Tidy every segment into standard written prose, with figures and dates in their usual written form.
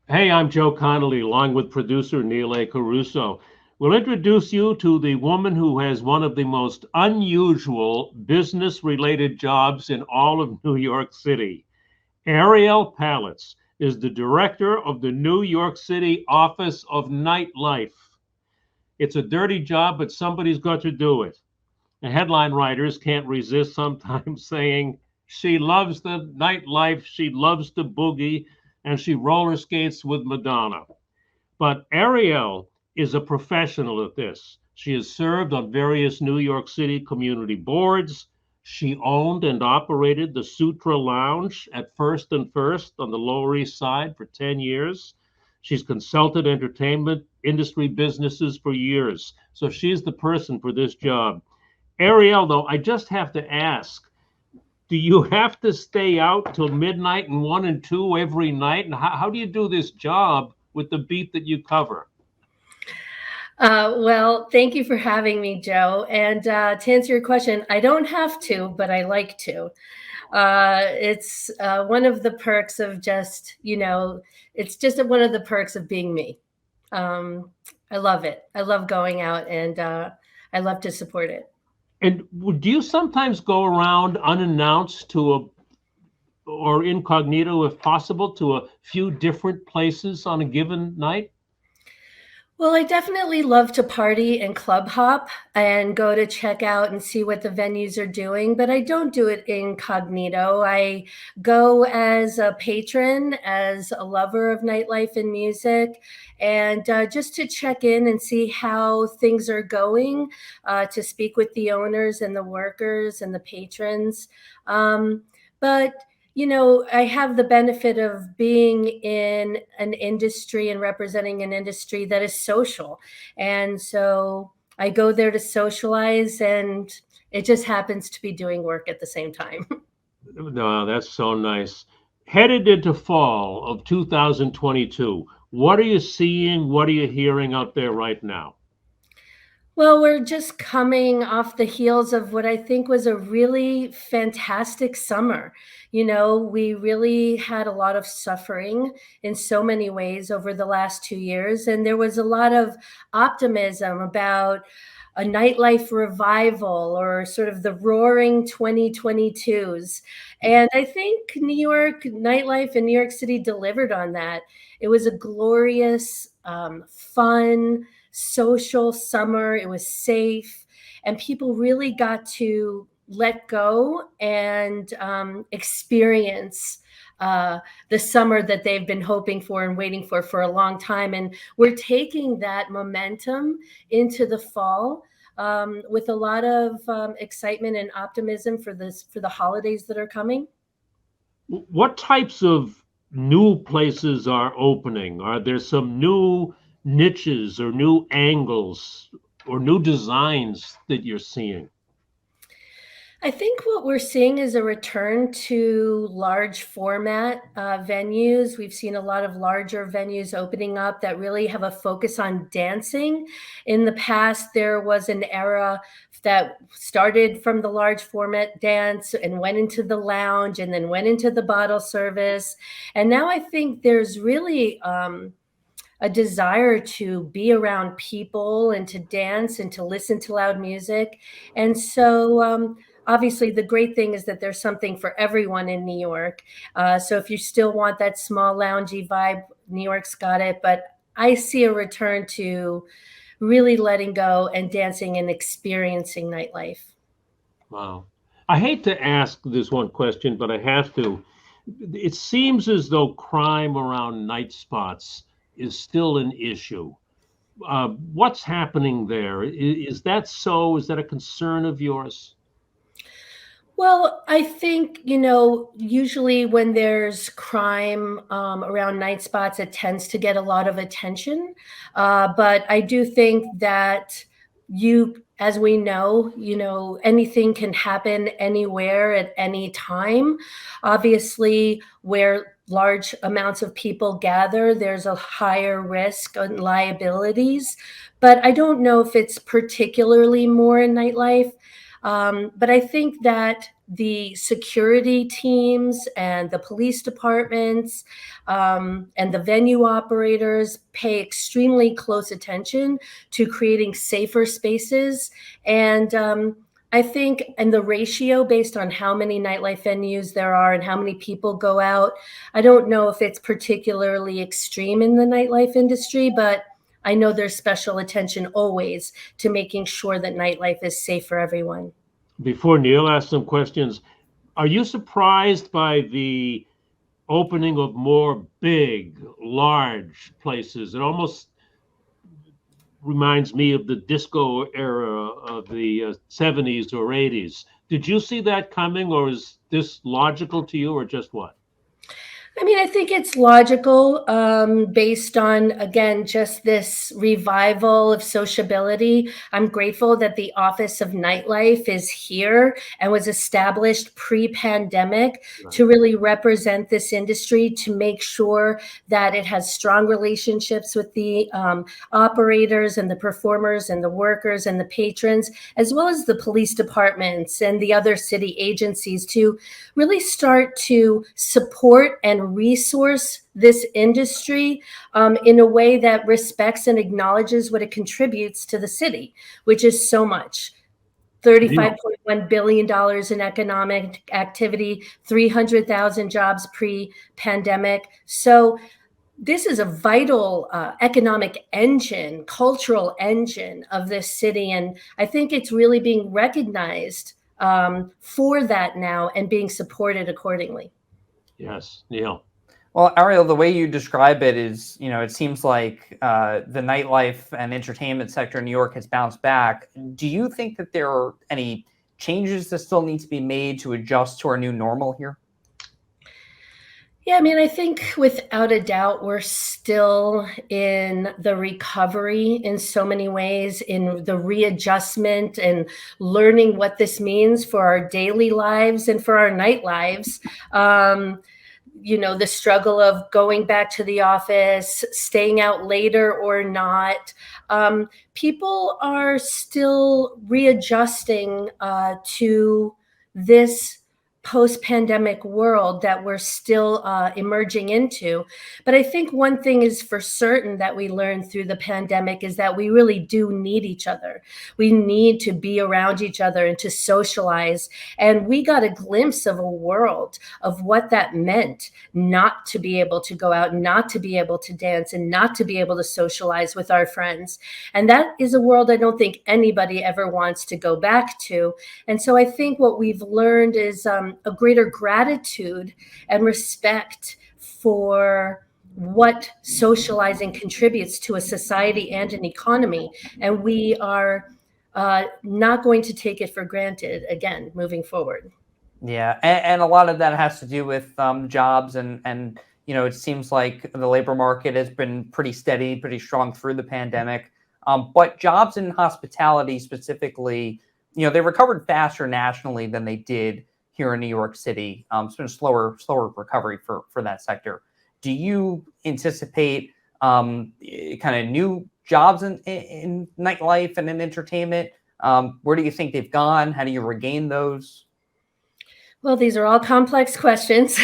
Hey, I'm Joe Connolly, along with producer Neil A. Carousso. We'll introduce you to the woman who has one of the most unusual business related jobs in all of New York City. Ariel Palitz is the director of the New York City Office of Nightlife. It's a dirty job, but somebody's got to do it. The headline writers can't resist sometimes saying she loves the nightlife, she loves the boogie, and she roller skates with Madonna. But Ariel is a professional at this. She has served on various New York City community boards. She owned and operated the Sutra Lounge at First and First on the Lower East Side for 10 years. She's consulted entertainment industry businesses for years. So she's the person for this job. Ariel, though, I just have to ask, do you have to stay out till midnight and 1 and 2 every night? And how do you do this job with the beat that you cover? Well, thank you for having me, Joe. And to answer your question, I don't have to, but I like to. It's one of the perks of it's just one of the perks of being me. Um, I love it. I love going out and I love to support it. And do you sometimes go around unannounced to a or incognito, if possible, to a few different places on a given night? Well, I definitely love to party and club hop and go to check out and see what the venues are doing, but I don't do it incognito. I go as a patron, as a lover of nightlife and music, and just to check in and see how things are going, to speak with the owners and the workers and the patrons. But I have the benefit of being in an industry and representing an industry that is social. And so I go there to socialize, and it just happens to be doing work at the same time. No, that's so nice. Headed into fall of 2022, what are you seeing? What are you hearing out there right now? Well, we're just coming off the heels of what I think was a really fantastic summer. We really had a lot of suffering in so many ways over the last 2 years, and there was a lot of optimism about a nightlife revival or sort of the roaring 2022s. And I think New York nightlife and New York City delivered on that. It was a glorious, fun, social summer. It was safe, and people really got to let go and experience the summer that they've been hoping for and waiting for a long time. And we're taking that momentum into the fall, with a lot of excitement and optimism for the holidays that are coming. What types of new places are opening? Are there some new niches or new angles or new designs that you're seeing? I think what we're seeing is a return to large format venues. We've seen a lot of larger venues opening up that really have a focus on dancing. In the past, there was an era that started from the large format dance and went into the lounge and then went into the bottle service. And now I think there's really a desire to be around people and to dance and to listen to loud music. And so, obviously, the great thing is that there's something for everyone in New York. So if you still want that small, loungy vibe, New York's got it. But I see a return to really letting go and dancing and experiencing nightlife. Wow. I hate to ask this one question, but I have to. It seems as though crime around night spots is still an issue. What's happening there? Is that so? Is that a concern of yours? Well, I think, usually when there's crime around night spots, it tends to get a lot of attention. But I do think that as we know, anything can happen anywhere at any time. Obviously, where large amounts of people gather, there's a higher risk and liabilities. But I don't know if it's particularly more in nightlife. But I think that the security teams and the police departments and the venue operators pay extremely close attention to creating safer spaces. And I think, and the ratio based on how many nightlife venues there are and how many people go out, I don't know if it's particularly extreme in the nightlife industry, but I know there's special attention always to making sure that nightlife is safe for everyone. Before Neil asks some questions, are you surprised by the opening of more big, large places? It almost reminds me of the disco era of the 70s or 80s. Did you see that coming, or is this logical to you, or just what? I mean, I think it's logical based on, again, just this revival of sociability. I'm grateful that the Office of Nightlife is here and was established pre-pandemic to really represent this industry, to make sure that it has strong relationships with the operators and the performers and the workers and the patrons, as well as the police departments and the other city agencies, to really start to support and resource this industry in a way that respects and acknowledges what it contributes to the city, which is so much. $35.1 billion in economic activity, 300,000 jobs pre-pandemic. So this is a vital economic engine, cultural engine of this city. And I think it's really being recognized for that now and being supported accordingly. Yes, Neil. Well, Ariel, the way you describe it is, it seems like the nightlife and entertainment sector in New York has bounced back. Do you think that there are any changes that still need to be made to adjust to our new normal here? Yeah, I mean, I think without a doubt, we're still in the recovery in so many ways, in the readjustment and learning what this means for our daily lives and for our night lives. The struggle of going back to the office, staying out later or not. People are still readjusting to this post-pandemic world that we're still emerging into. But I think one thing is for certain that we learned through the pandemic is that we really do need each other. We need to be around each other and to socialize. And we got a glimpse of a world of what that meant, not to be able to go out, not to be able to dance, and not to be able to socialize with our friends. And that is a world I don't think anybody ever wants to go back to. And so I think what we've learned is a greater gratitude and respect for what socializing contributes to a society and an economy. And we are not going to take it for granted again, moving forward. Yeah, and a lot of that has to do with jobs and it seems like the labor market has been pretty steady, pretty strong through the pandemic. But jobs in hospitality specifically, they recovered faster nationally than they did here in New York City. It's been a slower recovery for that sector. Do you anticipate kind of new jobs in nightlife and in entertainment? Where do you think they've gone? How do you regain those? Well, these are all complex questions,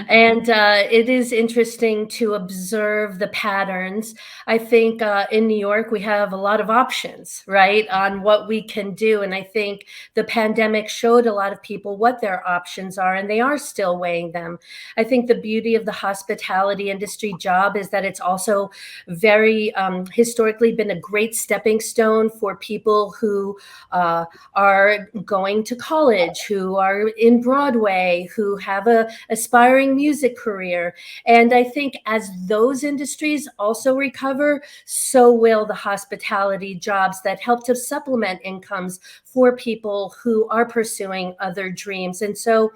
and it is interesting to observe the patterns. I think in New York, we have a lot of options, right, on what we can do. And I think the pandemic showed a lot of people what their options are, and they are still weighing them. I think the beauty of the hospitality industry job is that it's also very historically been a great stepping stone for people who are going to college, who are in Broadway, who have a aspiring music career. And I think as those industries also recover, so will the hospitality jobs that help to supplement incomes for people who are pursuing other dreams. And so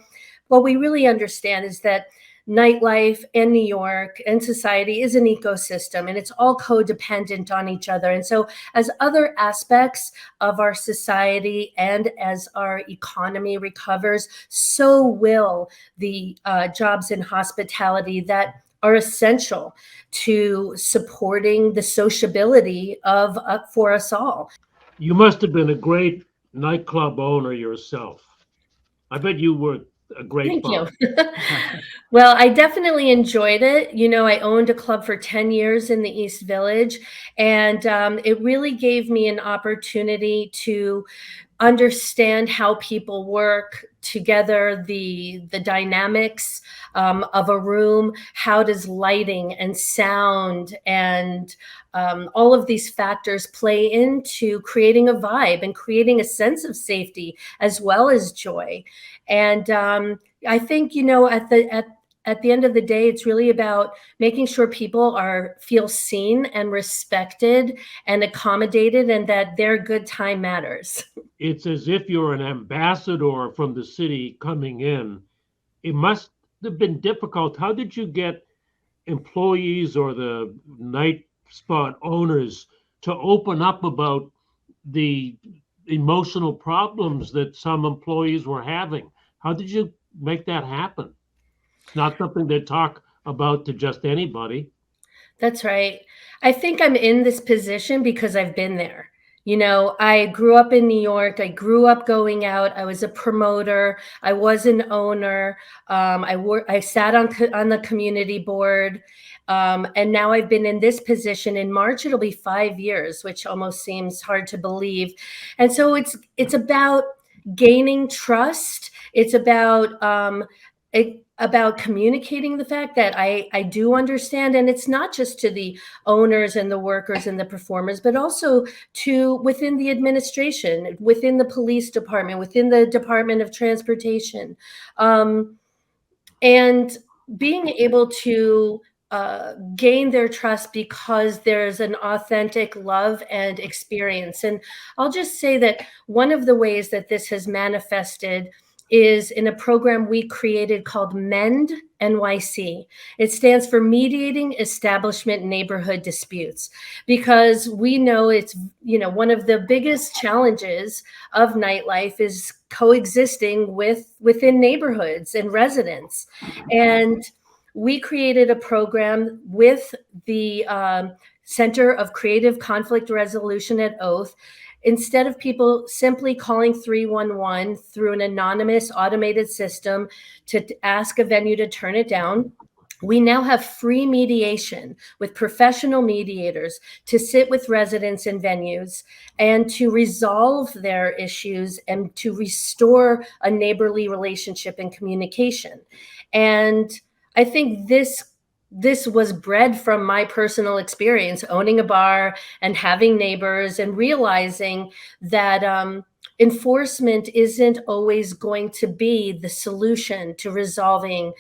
what we really understand is that nightlife and New York and society is an ecosystem, and it's all codependent on each other. And so as other aspects of our society and as our economy recovers, so will the jobs in hospitality that are essential to supporting the sociability of for us all. You must have been a great nightclub owner yourself. I bet you were a great Thank you. fun. Well, I definitely enjoyed it. You know, I owned a club for 10 years in the East Village, and it really gave me an opportunity to understand how people work together, the dynamics of a room. How does lighting and sound and all of these factors play into creating a vibe and creating a sense of safety as well as joy? And I think, you know, at the end of the day, it's really about making sure people feel seen and respected and accommodated, and that their good time matters. It's as if you're an ambassador from the city coming in. It must have been difficult. How did you get employees or the night spot owners to open up about the emotional problems that some employees were having? How did you make that happen? It's not something they talk about to just anybody. That's right. I think I'm in this position because I've been there. You know, I grew up in New York. I grew up going out. I was a promoter. I was an owner. I sat on the community board, and now I've been in this position. In March, it'll be 5 years, which almost seems hard to believe. And so it's about gaining trust. It's about communicating the fact that I do understand. And it's not just to the owners and the workers and the performers, but also to within the administration, within the police department, within the Department of Transportation. And being able to gain their trust because there's an authentic love and experience. And I'll just say that one of the ways that this has manifested is in a program we created called MEND NYC. It stands for Mediating Establishment Neighborhood Disputes, because we know it's, you know, one of the biggest challenges of nightlife is coexisting within neighborhoods and residents. And we created a program with the Center of Creative Conflict Resolution at Oath. Instead of people simply calling 311 through an anonymous automated system to ask a venue to turn it down, we now have free mediation with professional mediators to sit with residents and venues and to resolve their issues and to restore a neighborly relationship and communication. And I think this was bred from my personal experience owning a bar and having neighbors and realizing that enforcement isn't always going to be the solution to resolving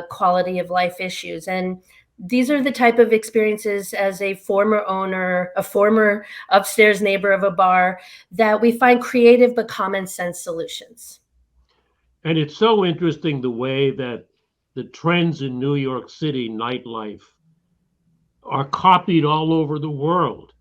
quality of life issues. And these are the type of experiences as a former owner, a former upstairs neighbor of a bar, that we find creative but common sense solutions. And it's so interesting the way that the trends in New York City nightlife are copied all over the world.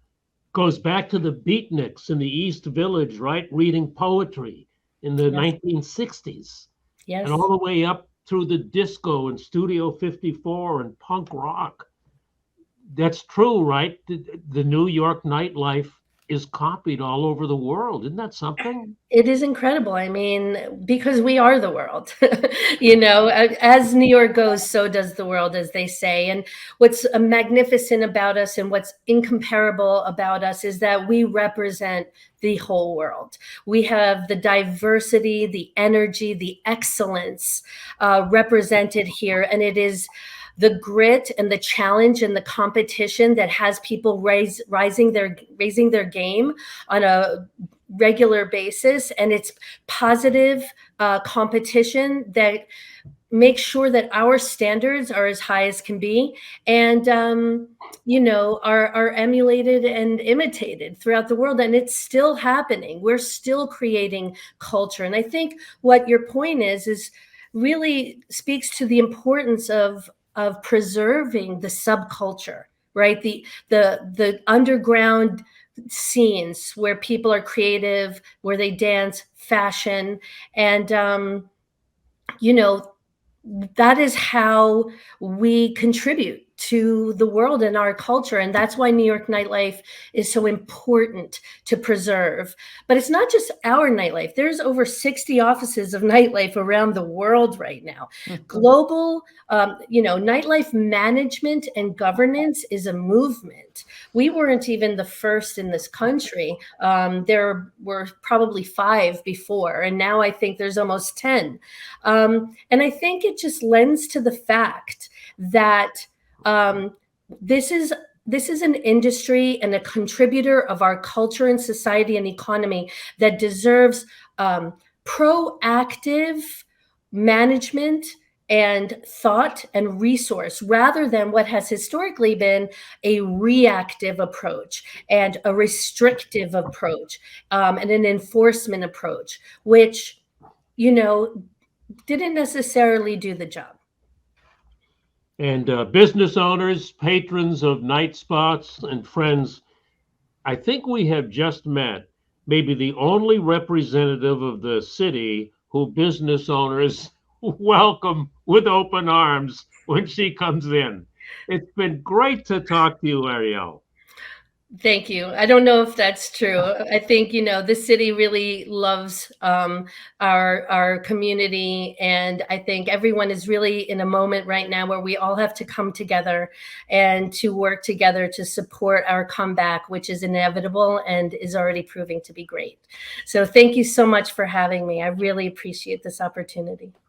Goes back to the beatniks in the East Village, right? Reading poetry in the Yes. 1960s. Yes. And all the way up through the disco and Studio 54 and punk rock. That's true, right? The New York nightlife is copied all over the world. Isn't that something? It is incredible. I mean, because we are the world, you know, as New York goes, so does the world, as they say. And what's magnificent about us and what's incomparable about us is that we represent the whole world. We have the diversity, the energy, the excellence represented here. And it is the grit and the challenge and the competition that has people raising their game on a regular basis. And it's positive competition that makes sure that our standards are as high as can be, and you know, are emulated and imitated throughout the world. And it's still happening. We're still creating culture. And I think what your point is really speaks to the importance of preserving the subculture, right? The underground scenes where people are creative, where they dance, fashion, and you know, that is how we contribute to the world and our culture. And that's why New York nightlife is so important to preserve. But it's not just our nightlife. There's over 60 offices of nightlife around the world right now. Global, nightlife management and governance is a movement. We weren't even the first in this country. There were probably 5 before, and now I think there's almost 10. And I think it just lends to the fact that this is an industry and a contributor of our culture and society and economy that deserves proactive management and thought and resource, rather than what has historically been a reactive approach and a restrictive approach, and an enforcement approach, which, didn't necessarily do the job. And business owners, patrons of night spots, and friends, I think we have just met maybe the only representative of the city who business owners welcome with open arms when she comes in. It's been great to talk to you, Ariel. Thank you. I don't know if that's true. I think, the city really loves our community. And I think everyone is really in a moment right now where we all have to come together and to work together to support our comeback, which is inevitable and is already proving to be great. So thank you so much for having me. I really appreciate this opportunity.